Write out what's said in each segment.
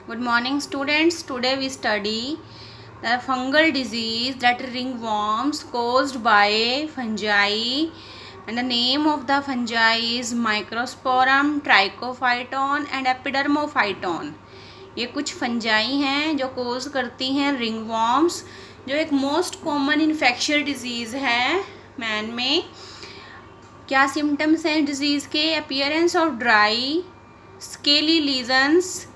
Good morning, students. Today we study the fungal disease that ringworms caused by fungi, and the name of the fungi is Microsporum, Trichophyton and Epidermophyton. ये कुछ fungi हैं जो कोज करती हैं रिंगवॉर्म्स, जो एक most common इन्फेक्शियल disease है man में। क्या सिम्टम्स हैं डिजीज़ के? Appearance of dry scaly lesions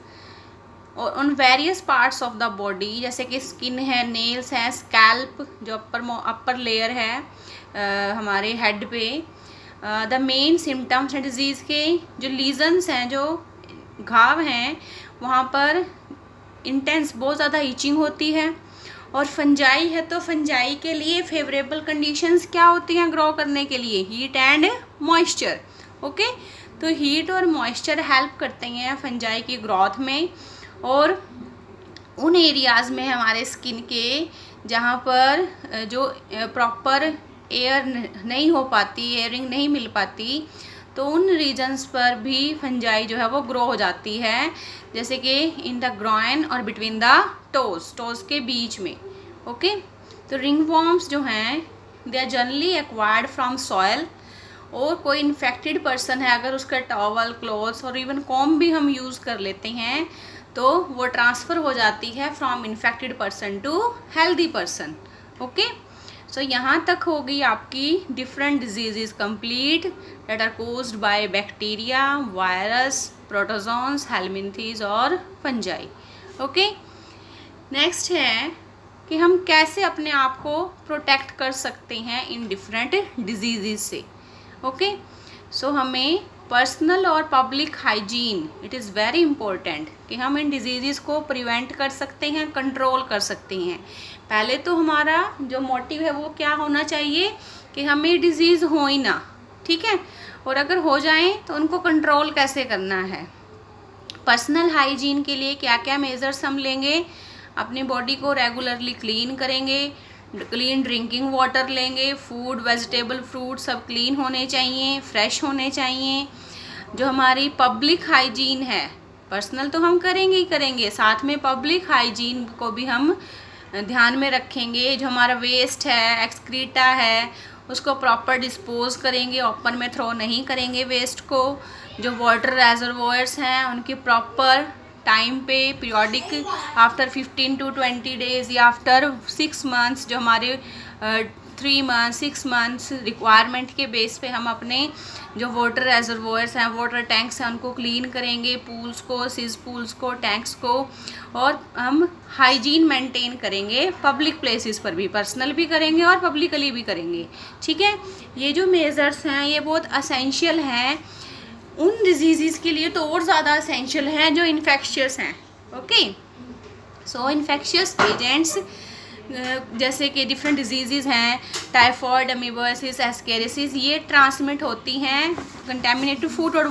on various parts of the body, जैसे कि स्किन है, नेल्स हैं, स्कैल्प जो अपर लेयर है हमारे हेड पे। द मेन सिम्टम्स हैं डिजीज़ के, जो लीजन्स हैं, जो घाव हैं, वहाँ पर इंटेंस बहुत ज़्यादा ईचिंग होती है। और फंजाई है तो फंजाई के लिए फेवरेबल कंडीशंस क्या होती हैं ग्रो करने के लिए? Heat and moisture. ओके, तो हीट और मॉइस्चर हेल्प करते हैं फंजाई की ग्रोथ में। और उन एरियाज़ में हमारे स्किन के जहाँ पर जो प्रॉपर एयर नहीं हो पाती, एयरिंग नहीं मिल पाती, तो उन रीजन्स पर भी फंजाई जो है वो ग्रो हो जाती है, जैसे कि इन द ग्रॉइन और बिटवीन द टोज के बीच में। ओके, तो रिंगवॉर्म्स जो हैं they are generally acquired from soil. और कोई इन्फेक्टेड पर्सन है, अगर उसका टॉवल, क्लॉथ्स और इवन कॉम भी हम यूज़ कर लेते हैं तो वो ट्रांसफ़र हो जाती है from infected person to healthy person. Okay, so यहाँ तक हो गई आपकी different disease complete that are caused by bacteria, virus, protozoans, helminths और फंजाई। ओके, नेक्स्ट है कि हम कैसे अपने आप को प्रोटेक्ट कर सकते हैं इन डिफरेंट डिजीज़ से। ओके, सो हमें पर्सनल और public hygiene it is very important कि हम इन डिजीज़ को प्रिवेंट कर सकते हैं, कंट्रोल कर सकते हैं। पहले तो हमारा जो मोटिव है वो क्या होना चाहिए कि हमें डिजीज़ हो ही ना, ठीक है, और अगर हो जाएं तो उनको कंट्रोल कैसे करना है। पर्सनल हाइजीन के लिए क्या क्या मेजर्स हम लेंगे? अपनी बॉडी को रेगुलरली क्लीन करेंगे, क्लीन ड्रिंकिंग वाटर लेंगे, फूड, वेजिटेबल, फ्रूट सब क्लीन होने चाहिए, फ्रेश होने चाहिए। जो हमारी पब्लिक हाइजीन है, पर्सनल तो हम करेंगे ही करेंगे, साथ में पब्लिक हाइजीन को भी हम ध्यान में रखेंगे। जो हमारा वेस्ट है, एक्सक्रीटा है, उसको प्रॉपर डिस्पोज करेंगे, ओपन में थ्रो नहीं करेंगे वेस्ट को। जो वाटर रेजर्वोयर्स हैं उनकी प्रॉपर टाइम पे पीरियोडिक आफ्टर 15 to 20 डेज़ या आफ्टर 6 मंथ्स, जो हमारे 3 मंथ्स 6 मंथ्स रिक्वायरमेंट के बेस पे हम अपने जो वाटर रेजर्वोयर्स हैं, वाटर टैंक्स हैं, उनको क्लीन करेंगे, पूल्स को, सीज पूल्स को, टैंक्स को। और हम हाइजीन मेंटेन करेंगे पब्लिक प्लेसेस पर भी, पर्सनल भी करेंगे और पब्लिकली भी करेंगे। ठीक है, ये जो मेजर्स हैं ये बहुत असेंशियल हैं उन डिजीज़ के लिए, तो और ज़्यादा असेंशियल हैं जो इन्फेक्शियस हैं। ओके, सो इन्फेक्शियस एजेंट्स जैसे कि डिफरेंट डिजीज़ हैं, टाइफॉइड, अमीबोसिस, एस्केरिसिस, ये ट्रांसमिट होती हैं कंटेमिनेटेड फूड और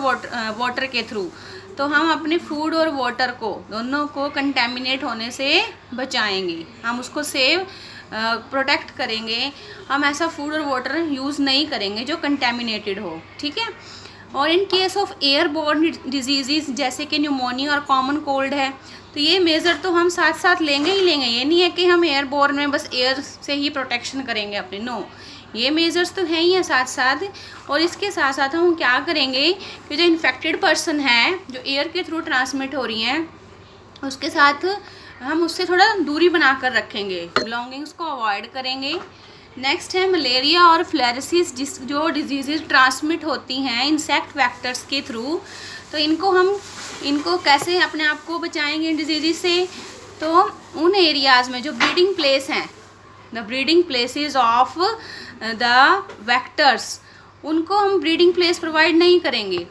वाटर के थ्रू। तो हम अपने फूड और वाटर को दोनों को कंटेमिनेट होने से बचाएंगे, हम उसको सेव प्रोटेक्ट करेंगे। हम ऐसा फूड और वाटर यूज़ नहीं करेंगे जो कंटेमिनेटेड हो। ठीक है, और in case of airborne disease जैसे कि न्यूमोनिया और कॉमन कोल्ड है, तो ये मेज़र तो हम साथ साथ लेंगे ही लेंगे। ये नहीं है कि हम एयरबोर्न में बस एयर से ही प्रोटेक्शन करेंगे अपने, नो, ये मेजर्स तो हैं ही हैं साथ साथ। और इसके साथ साथ हम क्या करेंगे कि जो इन्फेक्टेड पर्सन है, जो एयर के थ्रू ट्रांसमिट हो रही हैं, उसके साथ हम उससे थोड़ा दूरी बना कर रखेंगे, बिलोंगिंग्स को अवॉइड करेंगे। नेक्स्ट है मलेरिया और फ्लेरेसिस, जो डिजीज़ ट्रांसमिट होती हैं इंसेक्ट वेक्टर्स के थ्रू। तो इनको कैसे अपने आप को बचाएंगे इन डिजीज़ से? तो उन एरियाज़ में जो ब्रीडिंग प्लेस हैं, the breeding places of the vectors, उनको हम ब्रीडिंग प्लेस प्रोवाइड नहीं करेंगे,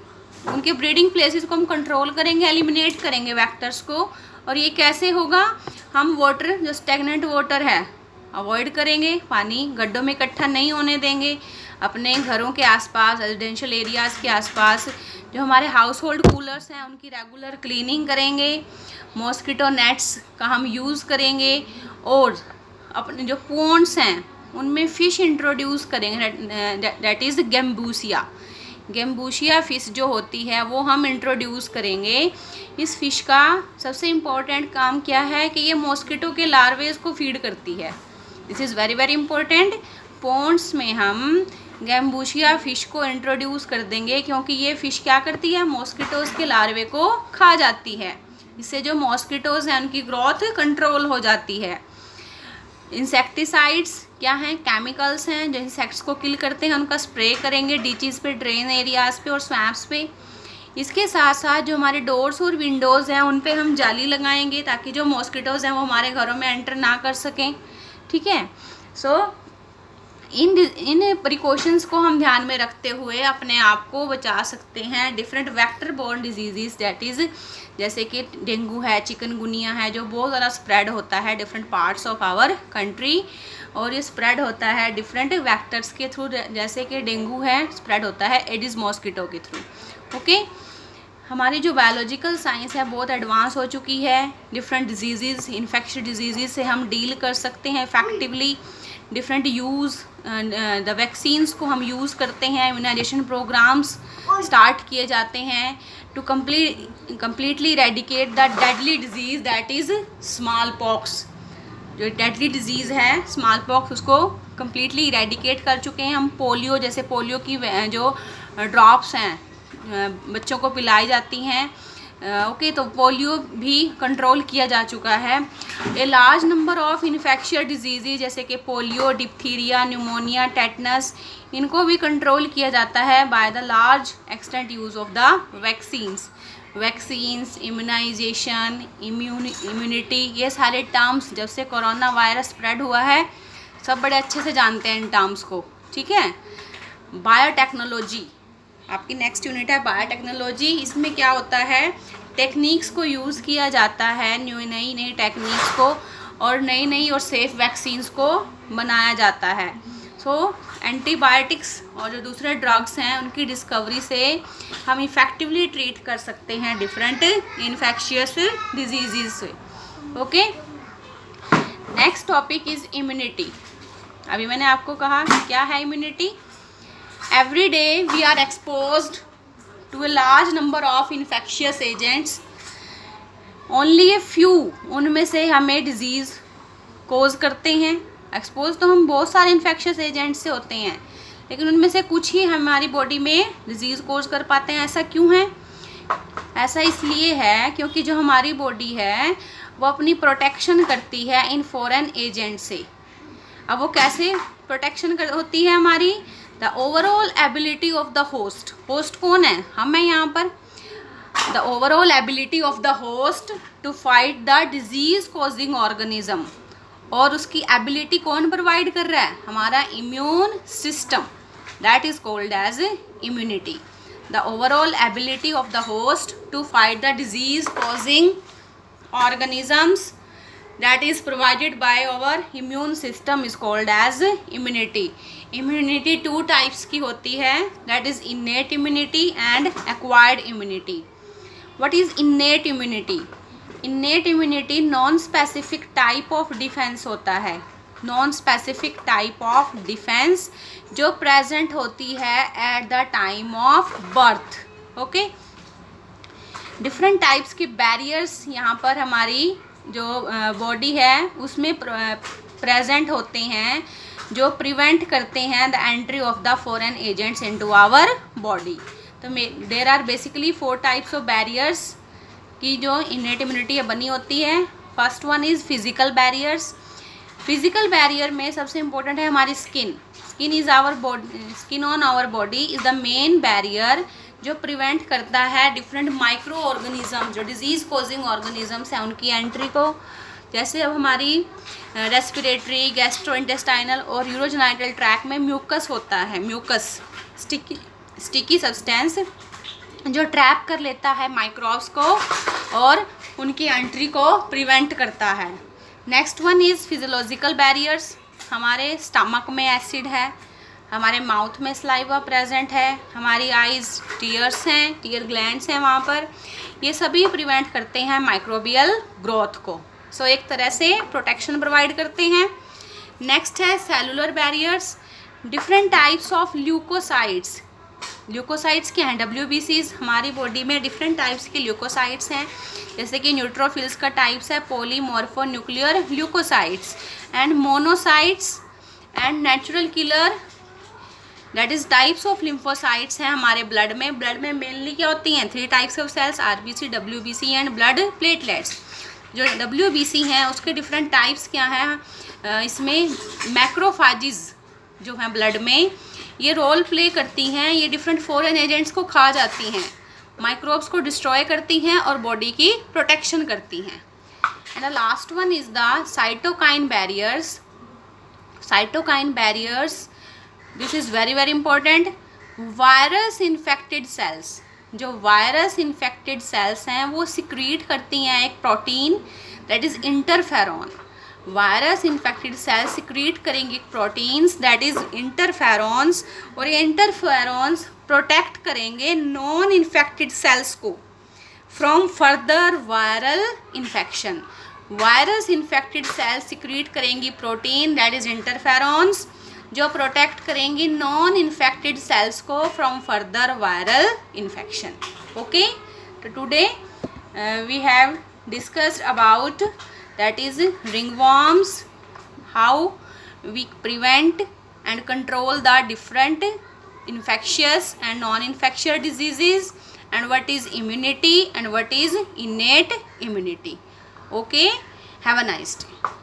उनके ब्रीडिंग प्लेसेस को हम कंट्रोल करेंगे, एलिमिनेट करेंगे वेक्टर्स को। और ये कैसे होगा? हम वाटर, जो स्टेगनेंट वाटर है, अवॉइड करेंगे, पानी गड्ढों में इकट्ठा नहीं होने देंगे। अपने घरों के आसपास, रेजिडेंशियल एरियाज़ के आसपास जो हमारे हाउस होल्ड कूलर्स हैं उनकी रेगुलर क्लीनिंग करेंगे। मॉस्किटो नेट्स का हम यूज़ करेंगे। और अपने जो पोन्ड्स हैं उनमें फ़िश इंट्रोड्यूस करेंगे, दैट इज़ गैम्बूसिया। गैम्बूशिया फ़िश जो होती है वो हम इंट्रोड्यूस करेंगे। इस फ़िश का सबसे इम्पोर्टेंट काम क्या है कि ये मॉस्किटो के लार्वेज को फीड करती है। This is very very important. Ponds में हम गैम्बूशिया फ़िश को इंट्रोड्यूस कर देंगे क्योंकि ये फ़िश क्या करती है, मॉस्किटोज़ के लार्वे को खा जाती है। इससे जो मॉस्किटोज़ हैं उनकी ग्रोथ कंट्रोल हो जाती है। इंसेक्टिसाइड्स क्या हैं, केमिकल्स हैं जो इंसेक्ट्स को किल करते हैं, उनका स्प्रे करेंगे डीचीज़ पे, ड्रेन एरियाज़ पे और स्वैम्प्स पे। इसके साथ साथ जो हमारे डोर्स और विंडोज़ हैं उन पे हम जाली लगाएंगे ताकि जो मॉस्किटोज़ हैं वो हमारे घरों में एंटर ना कर सकें। ठीक है, सो इन प्रिकॉशंस को हम ध्यान में रखते हुए अपने आप को बचा सकते हैं different vector borne disease, that is जैसे कि डेंगू है, चिकनगुनिया है, जो बहुत ज़्यादा स्प्रेड होता है different parts of our country, और ये स्प्रेड होता है डिफरेंट वेक्टर्स के थ्रू। जैसे कि डेंगू है स्प्रेड होता है एडिस मॉस्किटो के थ्रू। ओके, हमारी जो बायोलॉजिकल साइंस है बहुत एडवांस हो चुकी है। डिफरेंट डिजीज़, इन्फेक्शियस डिजीज़ से हम डील कर सकते हैं effectively. Different use the vaccines को हम यूज़ करते हैं, इम्यूनाइजेशन प्रोग्राम्स स्टार्ट किए जाते हैं to completely eradicate the deadly disease that is smallpox. जो डेडली डिजीज़ है स्मॉल पॉक्स उसको कम्प्लीटली रेडिकेट कर चुके हैं हम। पोलियो, जैसे पोलियो की जो ड्रॉप्स हैं बच्चों को पिलाई जाती हैं, ओके, तो पोलियो भी कंट्रोल किया जा चुका है। A large number of infectious disease जैसे कि पोलियो, डिप्थीरिया, न्यूमोनिया, टेटनस, इनको भी कंट्रोल किया जाता है by the large extent use of the vaccines, immunisation, immunity, ये सारे टर्म्स जब से कोरोना वायरस स्प्रेड हुआ है सब बड़े अच्छे से जानते हैं इन टर्म्स को। ठीक है, बायोटेक्नोलॉजी आपकी नेक्स्ट यूनिट है बायोटेक्नोलॉजी। इसमें क्या होता है, टेक्निक्स को यूज़ किया जाता है, नई टेक्निक्स को, और नई और सेफ़ वैक्सीन्स को बनाया जाता है। सो एंटीबायोटिक्स और जो दूसरे ड्रग्स हैं उनकी डिस्कवरी से हम इफ़ेक्टिवली ट्रीट कर सकते हैं डिफरेंट इन्फेक्शियस डिजीज़ से। Okay, next topic is immunity. अभी मैंने आपको कहा क्या है immunity. Every day we are exposed to a large number of infectious agents. Only a few उनमें से हमें डिजीज़ कोज करते हैं। एक्सपोज तो हम बहुत सारे इन्फेक्शियस एजेंट्स से होते हैं, लेकिन उनमें से कुछ ही हमारी बॉडी में डिजीज़ कोज कर पाते हैं। ऐसा क्यों है? ऐसा इसलिए है क्योंकि जो हमारी बॉडी है वो अपनी प्रोटेक्शन करती है इन फॉरेन एजेंट से। अब वो कैसे प्रोटेक्शन होती है हमारी? The overall ability of the host कौन है? हम हैं यहाँ पर। The overall ability of the host to fight the disease causing organism, और उसकी एबिलिटी कौन प्रोवाइड कर रहा है? हमारा immune system, that is called as immunity. The overall ability of the host to fight the disease causing organisms that is provided by our immune system is called as immunity. Immunity two types की होती है, that is innate immunity and acquired immunity. What is innate immunity? Innate immunity non specific type of defense होता है, non specific type of defense जो present होती है at the time of birth. Okay? Different types के barriers यहाँ पर हमारी जो बॉडी है उसमें प्रेजेंट होते हैं जो प्रिवेंट करते हैं the entry of the foreign agents into our body. तो there are basically 4 types of barriers की जो इनेट इम्यूनिटी बनी होती है। First one is physical barriers. Physical barrier में सबसे इम्पोर्टेंट है हमारी skin on our body is the main barrier जो प्रिवेंट करता है डिफरेंट माइक्रो ऑर्गेनिज्म जो डिजीज़ कॉजिंग ऑर्गेनिजम्स हैं उनकी एंट्री को। जैसे अब हमारी रेस्पिरेटरी, गैस्ट्रोइंटेस्टाइनल और यूरोजेनाइटल ट्रैक में म्यूकस होता है, म्यूकस स्टिकी सब्सटेंस जो ट्रैप कर लेता है माइक्रोब्स को और उनकी एंट्री को प्रिवेंट करता है। Next one is physiological barriers. हमारे स्टमक में एसिड है, हमारे माउथ में सलाइवा प्रेजेंट है, हमारी आइज़ टीयर्स हैं, टीयर ग्लैंड्स हैं वहाँ पर, ये सभी प्रिवेंट करते हैं माइक्रोबियल ग्रोथ को। सो एक तरह से प्रोटेक्शन प्रोवाइड करते हैं। नेक्स्ट है cellular barriers. Different types of leucocytes leucocytes क्या हैं? WBCs हमारी बॉडी में डिफरेंट टाइप्स के ल्यूकोसाइट्स हैं, जैसे कि न्यूट्रोफिल्स का टाइप्स है polymorphonuclear leucocytes and monocytes and natural killer, that is types of lymphocytes हैं हमारे ब्लड में मेनली क्या होती हैं? 3 types of cells, RBC, WBC and blood platelets. जो WBC हैं उसके डिफरेंट टाइप्स क्या हैं? इसमें मैक्रोफाजिज जो हैं ब्लड में, ये रोल प्ले करती हैं, ये डिफरेंट फॉरेन एजेंट्स को खा जाती हैं, माइक्रोब्स को डिस्ट्रॉय करती हैं और बॉडी की प्रोटेक्शन करती हैं। And the last one is the cytokine barriers. Cytokine barriers, this is very very important. Virus infected cells, जो वायरस इन्फेक्टेड सेल्स हैं वो सिक्रीट करती हैं एक protein, that is interferon. Virus infected cells secrete करेंगे proteins, that is interferons, और ये interferons protect करेंगे नॉन इन्फेक्टेड सेल्स को from further viral infection. Virus infected cells secrete करेंगी प्रोटीन, दैट इज़ इंटरफेरॉन्स, जो प्रोटेक्ट करेंगी नॉन इन्फेक्टेड सेल्स को from further viral infection. Okay, तो today we have discussed about, that is, ringworms, how we prevent and control the different infectious and non-infectious diseases, and what is immunity and what is innate immunity. Okay, have a nice day.